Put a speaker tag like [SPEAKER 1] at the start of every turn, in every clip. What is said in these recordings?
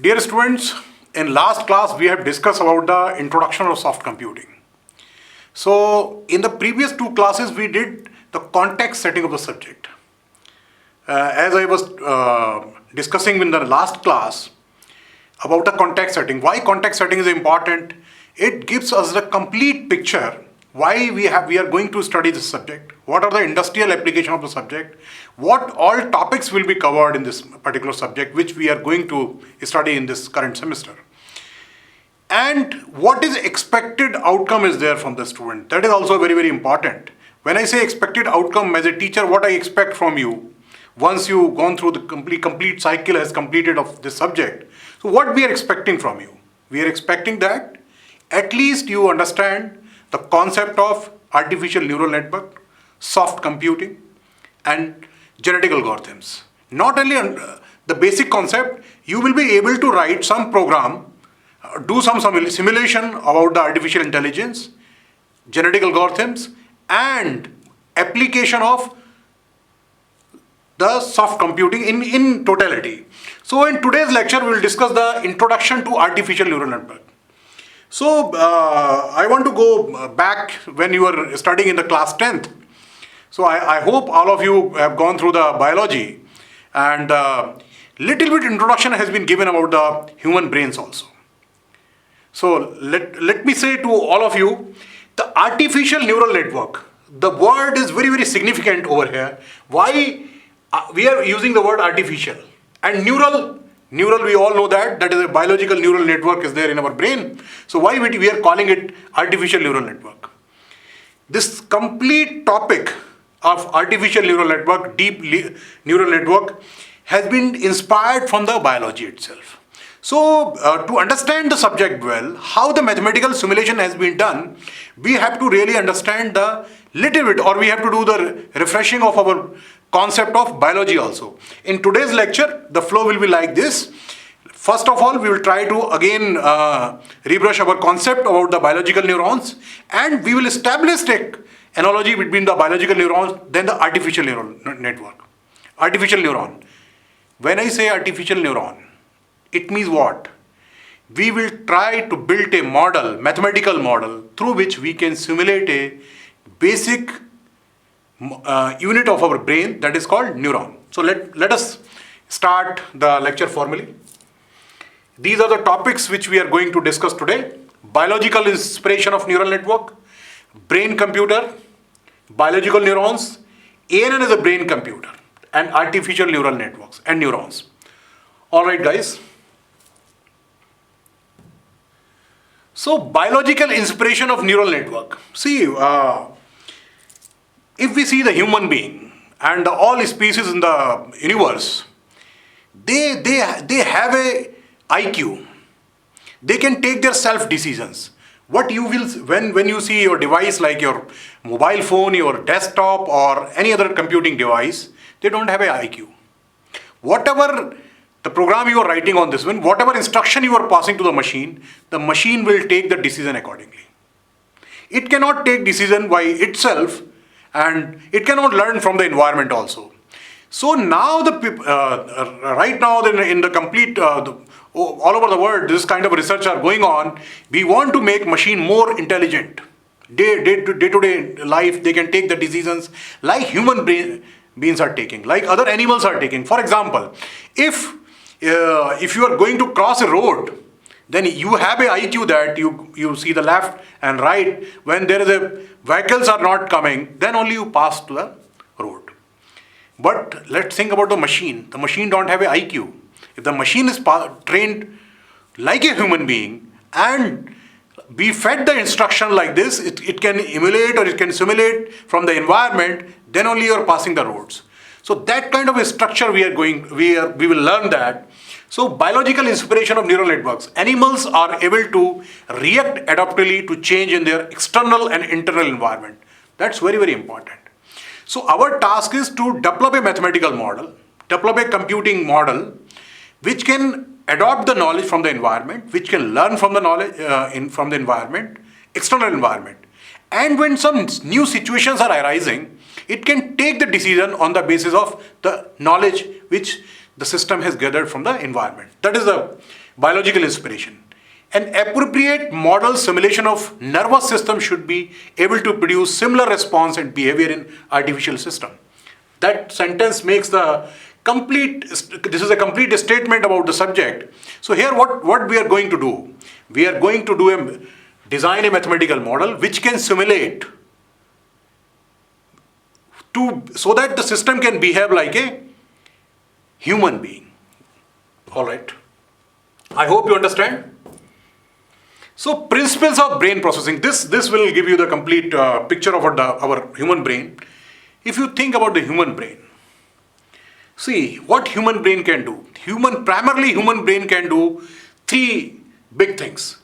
[SPEAKER 1] Dear students, in last class we have discussed about the introduction of soft computing. So in the previous two classes we did the context setting of the subject. As I was discussing in the last class about the context setting, why context setting is important. It gives us the complete picture why we are going to study this subject, what are the industrial application of the subject, what all topics will be covered in this particular subject which we are going to study in this current semester, and what is expected outcome is there from the student. That is also very, very important. When I say expected outcome as a teacher, what I expect from you once you've gone through the complete cycle has completed of this subject. So what we are expecting from you? We are expecting that at least you understand the concept of artificial neural network, soft computing, and genetic algorithms. Not only the basic concept, you will be able to write some program, do some simulation about the artificial intelligence, genetic algorithms, and application of the soft computing in totality. So in today's lecture, we will discuss the introduction to artificial neural network. So I want to go back when you were studying in the class 10th. So I hope all of you have gone through the biology, and little bit introduction has been given about the human brains also. So let me say to all of you, the artificial neural network, the word is very, very significant over here. Why we are using the word artificial and neural, we all know that is a biological neural network is there in our brain. So why we are calling it artificial neural network? This complete topic of artificial neural network, deep neural network, has been inspired from the biology itself. So to understand the subject well, how the mathematical simulation has been done, we have to really understand the little bit, or we have to do the refreshing of our concept of biology also. In today's lecture, the flow will be like this. First of all, we will try to again rebrush our concept about the biological neurons, and we will establish an analogy between the biological neurons, then the artificial neural network. Artificial neuron. When I say artificial neuron, it means what? We will try to build a model, mathematical model, through which we can simulate a basic unit of our brain that is called neuron. So let us start the lecture formally. These are the topics which we are going to discuss today. Biological inspiration of neural network, brain computer, biological neurons, ANN is a brain computer, and artificial neural networks and neurons. Alright guys. So biological inspiration of neural network. See, if we see the human being and all species in the universe, they have a IQ. They can take their self decisions. What you will, when you see your device like your mobile phone, your desktop, or any other computing device, they don't have a IQ. Whatever the program you are writing on this one, whatever instruction you are passing to the machine will take the decision accordingly. It cannot take decision by itself, and it cannot learn from the environment also. So now right now in the complete all over the world, this kind of research are going on. We want to make machine more intelligent. Day-to-day life, they can take the decisions like human beings are taking, like other animals are taking. For example, if you are going to cross a road, then you have a IQ that you see the left and right. When there is a vehicles are not coming, then only you pass to the road. But let's think about the machine. The machine don't have a IQ. If the machine is trained like a human being and be fed the instruction like this, it can emulate or it can simulate from the environment, then only you are passing the roads. So that kind of a structure we will learn that. So biological inspiration of neural networks. Animals are able to react adaptively to change in their external and internal environment. That's very, very important. So our task is to develop a mathematical model, develop a computing model, which can adopt the knowledge from the environment, which can learn from the knowledge from the environment, external environment. And when some new situations are arising, it can take the decision on the basis of the knowledge which the system has gathered from the environment. That is the biological inspiration. An appropriate model simulation of nervous system should be able to produce similar response and behavior in artificial system. That sentence makes the complete, this is a complete statement about the subject. So here what we are going to do? We are going to design a mathematical model which can simulate so that the system can behave like a human being. All right. I hope you understand. So principles of brain processing. This will give you the complete picture of our human brain. If you think about the human brain, see what human brain can do. Primarily human brain can do three big things.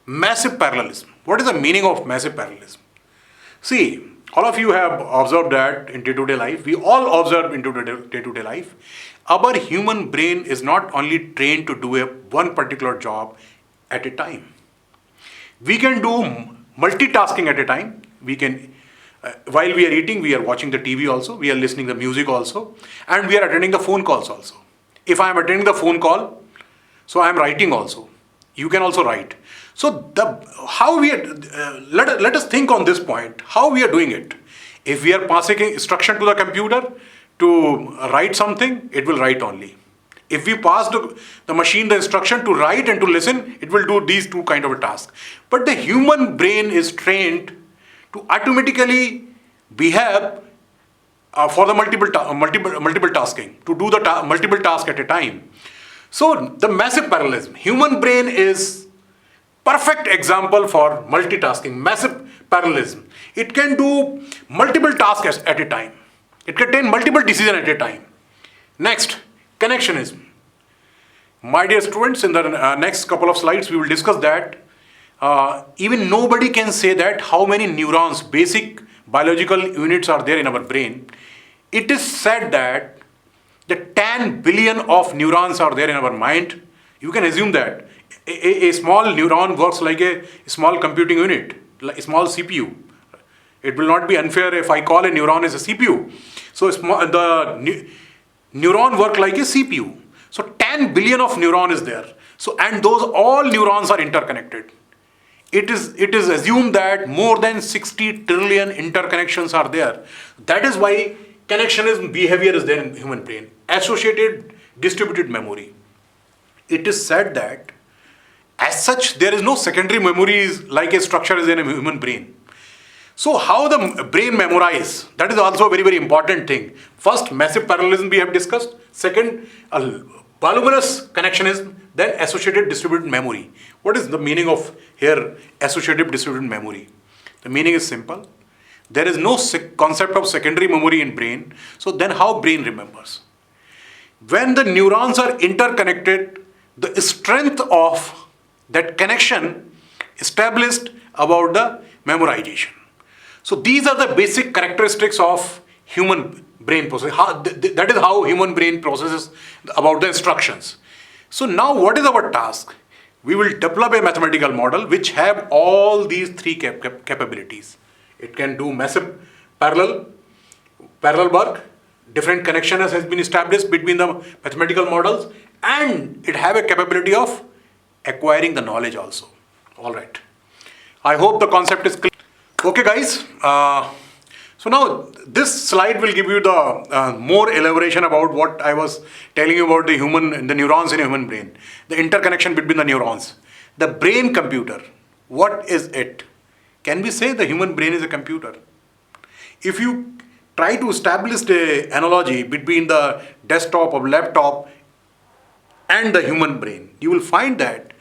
[SPEAKER 1] Massive parallelism. What is the meaning of massive parallelism? See, all of you have observed that in day-to-day life. We all observe in day-to-day life. Our human brain is not only trained to do one particular job at a time. We can do multitasking at a time. We can, while we are eating, we are watching the TV also, we are listening to the music also, and we are attending the phone calls also. If I am attending the phone call, so I am writing also. You can also write. So how we are, let us think on this point, how we are doing it. If we are passing instruction to the computer to write something, it will write only. If we pass the machine the instruction to write and to listen, it will do these two kind of a task. But the human brain is trained to automatically behave for the multiple tasking, to do the multiple tasks at a time. So the massive parallelism, human brain is perfect example for multitasking, massive parallelism. It can do multiple tasks at a time. It can take multiple decisions at a time. Next, connectionism. My dear students, in the next couple of slides, we will discuss that. Even nobody can say that how many neurons, basic biological units are there in our brain. It is said that the 10 billion of neurons are there in our mind. You can assume that a small neuron works like a small computing unit, like a small CPU. It will not be unfair if I call a neuron as a CPU. So the neuron work like a CPU. So 10 billion of neuron is there. So, and those all neurons are interconnected. It is assumed that more than 60 trillion interconnections are there. That is why connectionism behavior is there in human brain. Associated distributed memory. It is said that as such there is no secondary memories like a structure is in a human brain. So how the brain memorize, that is also a very, very important thing. First, massive parallelism we have discussed. Second, voluminous connectionism. Then associated distributed memory. What is the meaning of here associative distributed memory? The meaning is simple. There is no concept of secondary memory in brain. So then how brain remembers? When the neurons are interconnected, the strength of that connection established about the memorization. So these are the basic characteristics of human brain process. That is how human brain processes about the instructions. So now what is our task? We will develop a mathematical model which have all these three capabilities. It can do massive parallel work, different connections has been established between the mathematical models, and it have a capability of acquiring the knowledge also. All right. I hope the concept is clear. Okay guys, so now this slide will give you the more elaboration about what I was telling you about the neurons in a human brain, the interconnection between the neurons. The brain computer, what is it? Can we say the human brain is a computer? If you try to establish the analogy between the desktop or laptop and the human brain, you will find that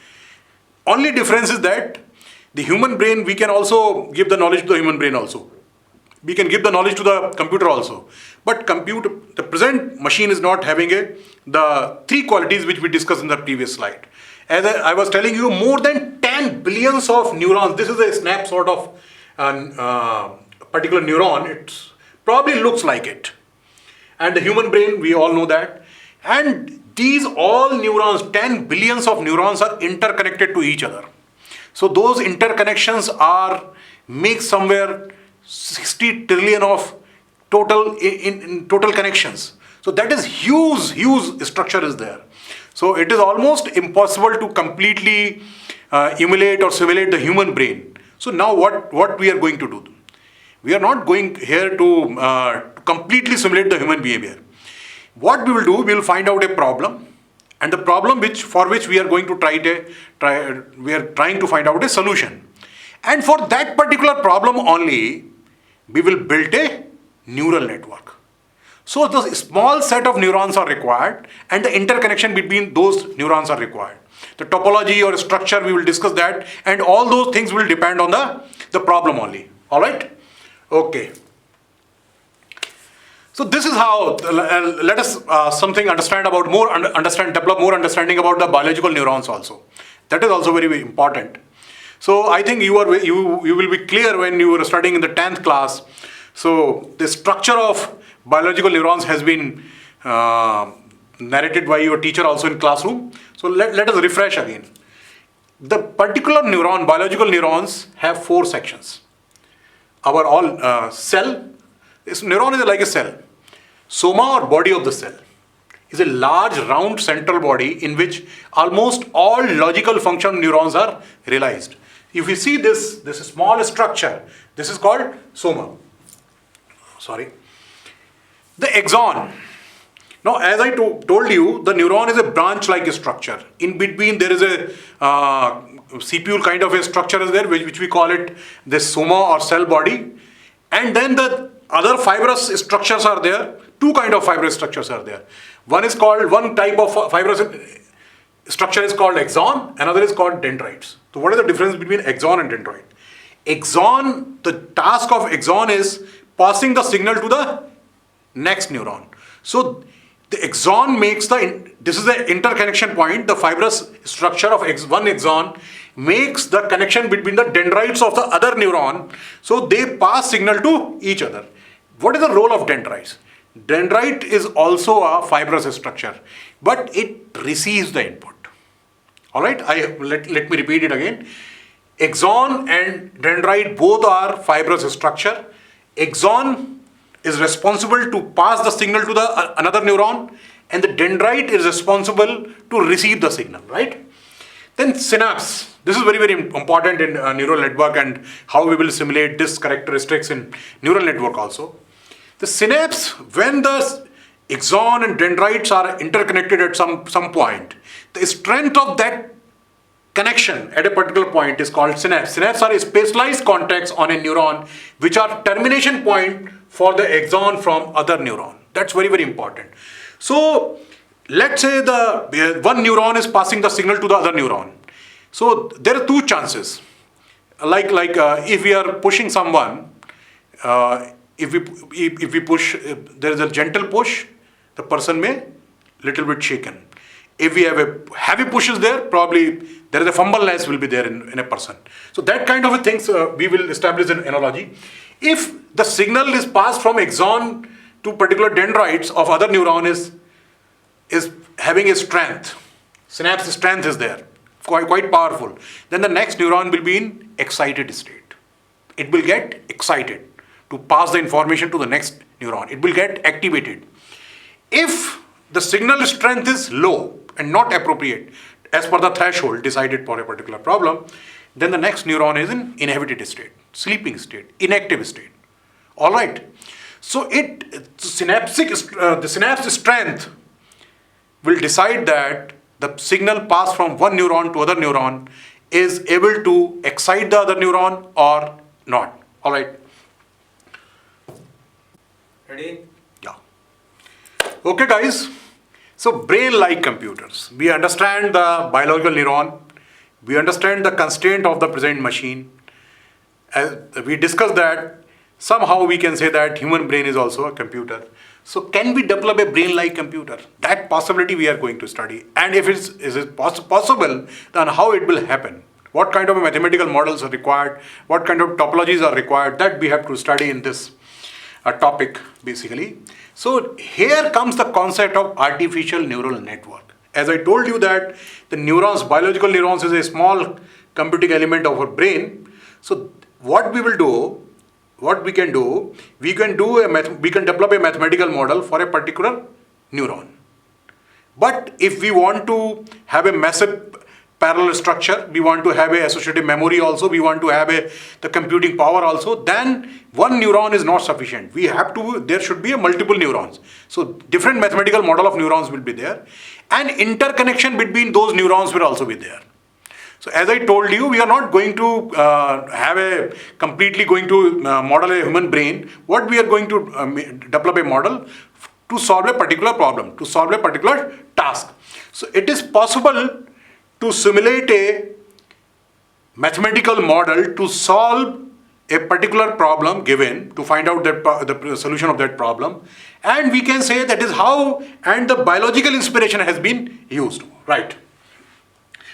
[SPEAKER 1] only difference is that the human brain, we can also give the knowledge to the human brain also. We can give the knowledge to the computer also. But the present machine is not having the three qualities which we discussed in the previous slide. As I was telling you, more than 10 billions of neurons. This is a snapshot of a particular neuron. It probably looks like it. And the human brain, we all know that. And these all neurons, 10 billions of neurons are interconnected to each other. So those interconnections make somewhere 60 trillion of total in total connections. So that is huge structure is there. So it is almost impossible to completely emulate or simulate the human brain. So now what we are going to do? We are not going here to completely simulate the human behavior. What we will do, we will find out a problem, and the problem for which we are going to we are trying to find out a solution. And for that particular problem only, we will build a neural network. So the small set of neurons are required, and the interconnection between those neurons are required. The topology or structure, we will discuss that, and all those things will depend on the problem only. All right? Okay. So this is how, let us develop more understanding about the biological neurons also. That is also very, very important. So I think you will be clear when you are studying in the 10th class. So the structure of biological neurons has been narrated by your teacher also in classroom. So let us refresh again. The particular neuron, biological neurons, have 4 sections. Our cell, this neuron is like a cell. Soma, or body of the cell, is a large round central body in which almost all logical function neurons are realized. If you see this small structure, this is called soma. Sorry. The axon. Now, as I told you, the neuron is a branch-like structure. In between, there is a CPU kind of a structure is there, which we call it the soma or cell body. And then the other fibrous structures are there. 2 kind of fibrous structures are there. One type of fibrous structure is called axon, another is called dendrites. So what is the difference between axon and dendrite? Axon, the task of axon is passing the signal to the next neuron. So the axon makes this is the interconnection point, the fibrous structure of one axon makes the connection between the dendrites of the other neuron. So they pass signal to each other. What is the role of dendrites? Dendrite is also a fibrous structure, but it receives the input. All right, let me repeat it again. Axon and dendrite both are fibrous structure. Axon is responsible to pass the signal to another neuron, and the dendrite is responsible to receive the signal, right? Then synapse. This is very, very important in neural network and how we will simulate this characteristics in neural network also. The synapse, when the axon and dendrites are interconnected at some point, the strength of that connection at a particular point is called synapse. Synapse are specialized contacts on a neuron which are termination point for the axon from other neuron. That's very, very important. So let's say the one neuron is passing the signal to the other neuron. So there are 2 chances. Like if we are pushing someone, if we push, there is a gentle push, the person may little bit shaken. If we have a heavy push is there, probably there is a fumbleness will be there in a person. So that kind of a things we will establish an analogy. If the signal is passed from axon to particular dendrites of other neuron is having a strength, synapse strength is there, quite powerful, then the next neuron will be in excited state. It will get excited to pass the information to the next neuron. It will get activated. If the signal strength is low and not appropriate as per the threshold decided for a particular problem, then the next neuron is in inhibited state, sleeping state, inactive state. All right. So the synapse strength will decide that the signal passed from one neuron to other neuron is able to excite the other neuron or not. All right.
[SPEAKER 2] Ready?
[SPEAKER 1] Yeah. Okay, guys. So brain-like computers. We understand the biological neuron. We understand the constraint of the present machine. As we discussed that somehow we can say that human brain is also a computer. So can we develop a brain-like computer? That possibility we are going to study. And if it is possible, then how it will happen? What kind of mathematical models are required? What kind of topologies are required? That we have to study in this topic basically. So here comes the concept of artificial neural network. As I told you that the neurons, biological neurons is a small computing element of our brain. So what we will do, we can develop a mathematical model for a particular neuron. But if we want to have a massive parallel structure, we want to have a associative memory also, we want to have the computing power also, then one neuron is not sufficient. There should be a multiple neurons. So different mathematical model of neurons will be there, and interconnection between those neurons will also be there. So as I told you, we are not going to completely going to model a human brain. What we are going to develop a model to solve a particular problem, to solve a particular task. So it is possible to simulate a mathematical model to solve a particular problem given, to find out the solution of that problem, and we can say that is how, and the biological inspiration has been used, right?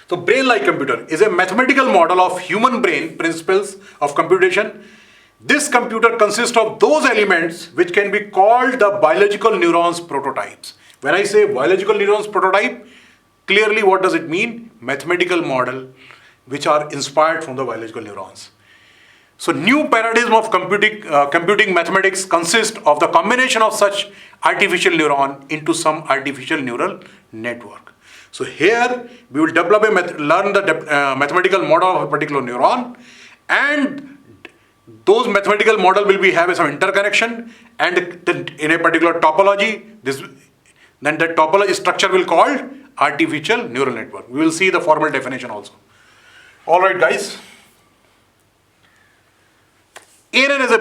[SPEAKER 1] So brain-like computer is a mathematical model of human brain principles of computation. This computer consists of those elements which can be called the biological neurons prototypes. When I say biological neurons prototype, clearly what does it mean? Mathematical model which are inspired from the biological neurons. So new paradigm of computing mathematics consists of the combination of such artificial neuron into some artificial neural network. So here we will develop learn the mathematical model of a particular neuron, and those mathematical model will have some interconnection, and in a particular topology, then the topology structure will called artificial neural network. We will see the formal definition also. All right, guys. ANN is a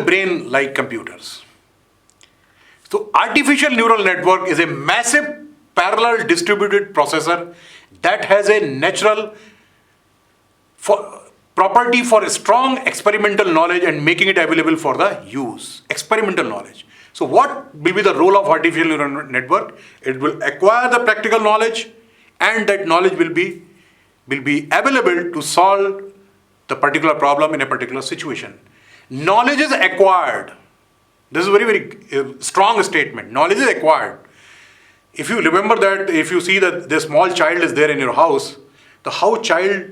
[SPEAKER 1] brain-like computers. So artificial neural network is a massive parallel distributed processor that has a natural property for strong experimental knowledge and making it available for the use. Experimental knowledge. So what will be the role of artificial neural network? It will acquire the practical knowledge, and that knowledge will be available to solve the particular problem in a particular situation. Knowledge is acquired. This is a very, very strong statement. Knowledge is acquired. If you remember that, if you see that the small child is there in your house, how child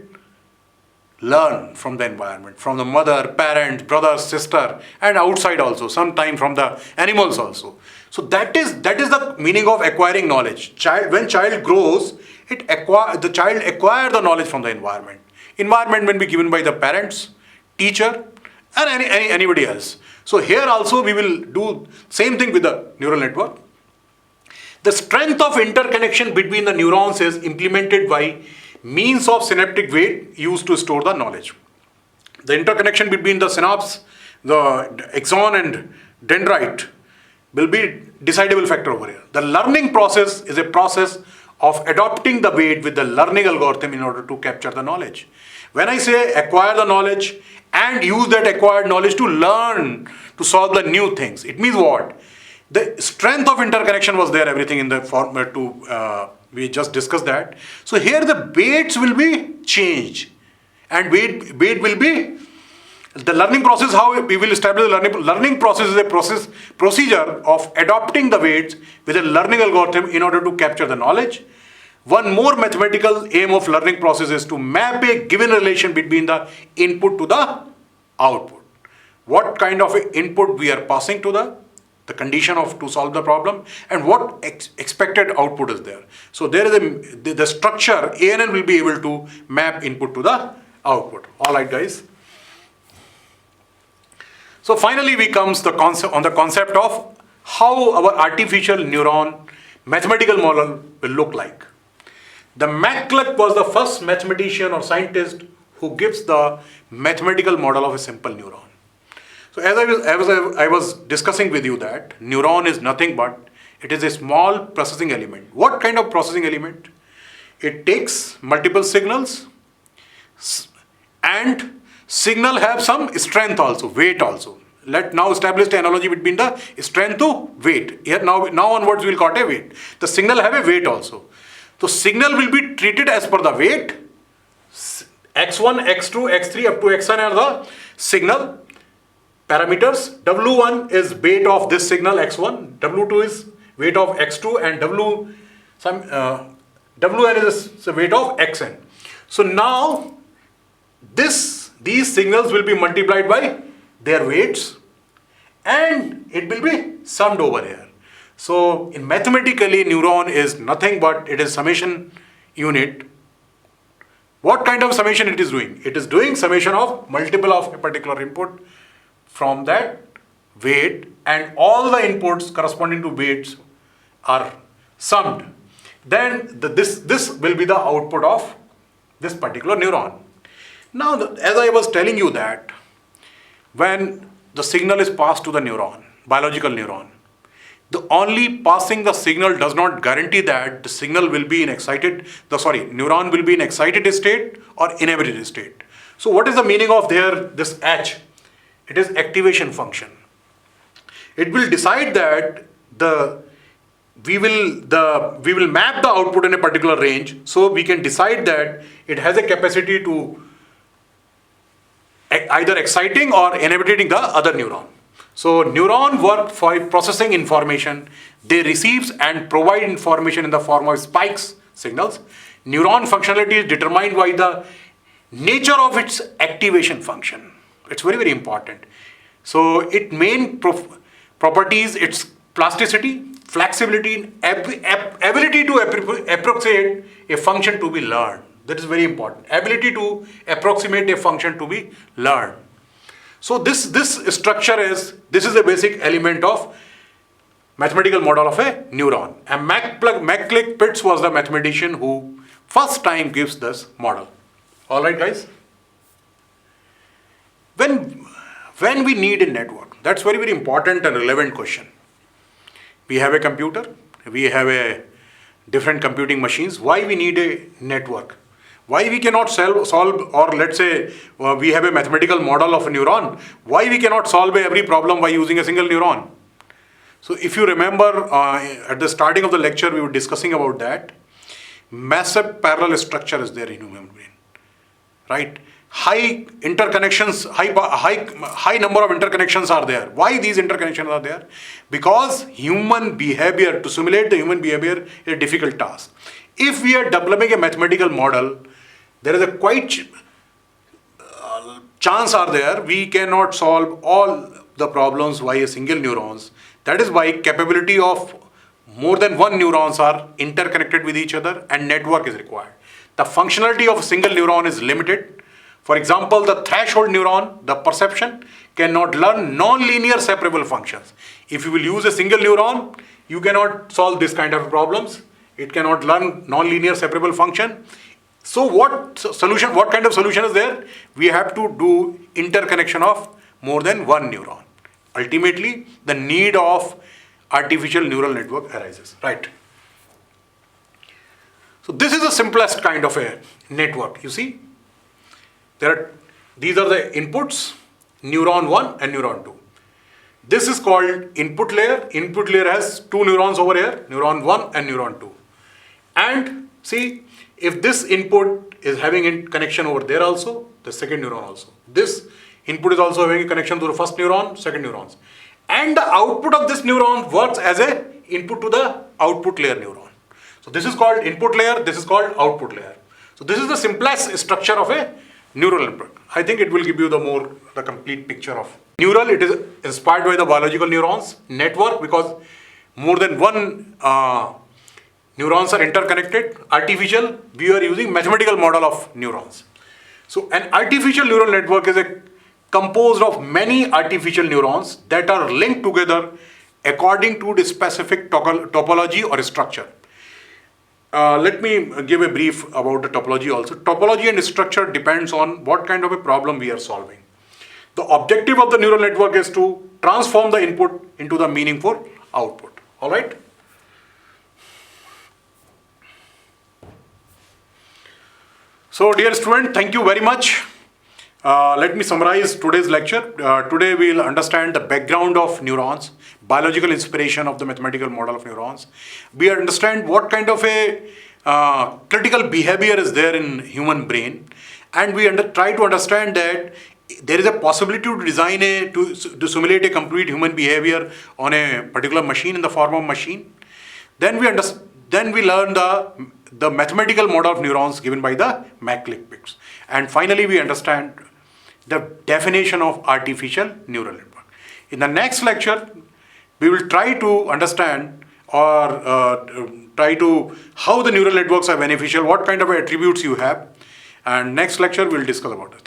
[SPEAKER 1] learn from the environment, from the mother, parents, brother, sister, and outside also, sometimes from the animals also. So that is the meaning of acquiring knowledge. When child grows, the child acquires the knowledge from the environment. Environment will be given by the parents, teacher, and anybody else. So here also we will do same thing with the neural network. The strength of interconnection between the neurons is implemented by means of synaptic weight used to store the knowledge. The interconnection between the synapse, the axon and dendrite will be decidable factor over here. The learning process is a process of adopting the weight with the learning algorithm in order to capture the knowledge. When I say acquire the knowledge and use that acquired knowledge to learn, to solve the new things, it means what? The strength of interconnection was there, everything in the format we just discussed that. So here the weights will be changed, and weight will be the learning process. How we will establish the learning process is a procedure of adopting the weights with a learning algorithm in order to capture the knowledge. One more mathematical aim of learning process is to map a given relation between the input to the output. What kind of input we are passing to the condition to solve the problem, and what expected output is there. So there is the structure, ANN will be able to map input to the output. All right, guys. So finally we comes the concept of how our artificial neuron mathematical model will look like. The McCullogh was the first mathematician or scientist who gives the mathematical model of a simple neuron. So as I was discussing with you that neuron is nothing but, it is a small processing element. What kind of processing element? It takes multiple signals, and signal have some strength also, weight also. Let now establish the analogy between the strength to weight. Here now onwards we will got a weight. The signal have a weight also. So signal will be treated as per the weight. X1, X2, X3 up to Xn are the signal parameters. W1 is weight of this signal X1, W2 is weight of X2, and Wn is the weight of Xn. So now these signals will be multiplied by their weights, and it will be summed over here. So in mathematically, neuron is nothing but it is summation unit. What kind of summation it is doing? It is doing summation of multiple of a particular input from that weight, and all the inputs corresponding to weights are summed. Then this will be the output of this particular neuron. Now, as I was telling you that when the signal is passed to the neuron, biological neuron, the only passing the signal does not guarantee that the signal will be in neuron will be in excited state or inhibited state. So what is the meaning of this H? It is activation function. It will decide that we will map the output in a particular range, so we can decide that it has a capacity to either exciting or inhibiting the other neuron. So neuron work for processing information. They receives and provide information in the form of spikes, signals. Neuron functionality is determined by the nature of its activation function. It's very, very important. So its main properties, its plasticity, flexibility, ability to approximate a function to be learned. That is very important. Ability to approximate a function to be learned. So this structure is a basic element of mathematical model of a neuron. And McCullogh-Pitts was the mathematician who first time gives this model. All right, guys. When we need a network, that's very, very important and relevant question. We have a computer, we have a different computing machines. Why we need a network? Why we cannot solve, or let's say we have a mathematical model of a neuron. Why we cannot solve every problem by using a single neuron? So if you remember at the starting of the lecture, we were discussing about that. Massive parallel structure is there in human brain, right? High interconnections, high number of interconnections are there. Why these interconnections are there? Because human behavior, to simulate the human behavior is a difficult task. If we are developing a mathematical model, there is a quite chance are there we cannot solve all the problems by a single neurons. That is why capability of more than one neurons are interconnected with each other and network is required. The functionality of a single neuron is limited. For example, the threshold neuron, the perception, cannot learn non-linear separable functions. If you will use a single neuron, you cannot solve this kind of problems. It cannot learn non-linear separable function. So what kind of solution is there? We have to do interconnection of more than one neuron. Ultimately, the need of artificial neural network arises, right? So this is the simplest kind of a network, you see. These are the inputs, neuron 1 and neuron 2. This is called input layer. Input layer has two neurons over here, neuron 1 and neuron 2. And see, if this input is having a connection over there also, the second neuron also. This input is also having a connection to the first neuron, second neurons. And the output of this neuron works as a input to the output layer neuron. So this is called input layer, this is called output layer. So this is the simplest structure of a neural network. I think it will give you the complete picture of neural. It is inspired by the biological neurons network because more than one neurons are interconnected. Artificial, we are using mathematical model of neurons. So an artificial neural network is composed of many artificial neurons that are linked together according to the specific topology or structure. Let me give a brief about the topology also. Topology and structure depends on what kind of a problem we are solving. The objective of the neural network is to transform the input into the meaningful output. All right? So dear student, thank you very much. Let me summarize today's lecture. Today we will understand the background of neurons, biological inspiration of the mathematical model of neurons. We understand what kind of a critical behavior is there in human brain, and we try to understand that there is a possibility to design to simulate a complete human behavior on a particular machine in the form of machine. Then we learn the mathematical model of neurons given by the McCullogh-Pitts. And finally we understand the definition of artificial neural network. In the next lecture, we will try to understand or try to how the neural networks are beneficial, what kind of attributes you have, and next lecture we'll discuss about it.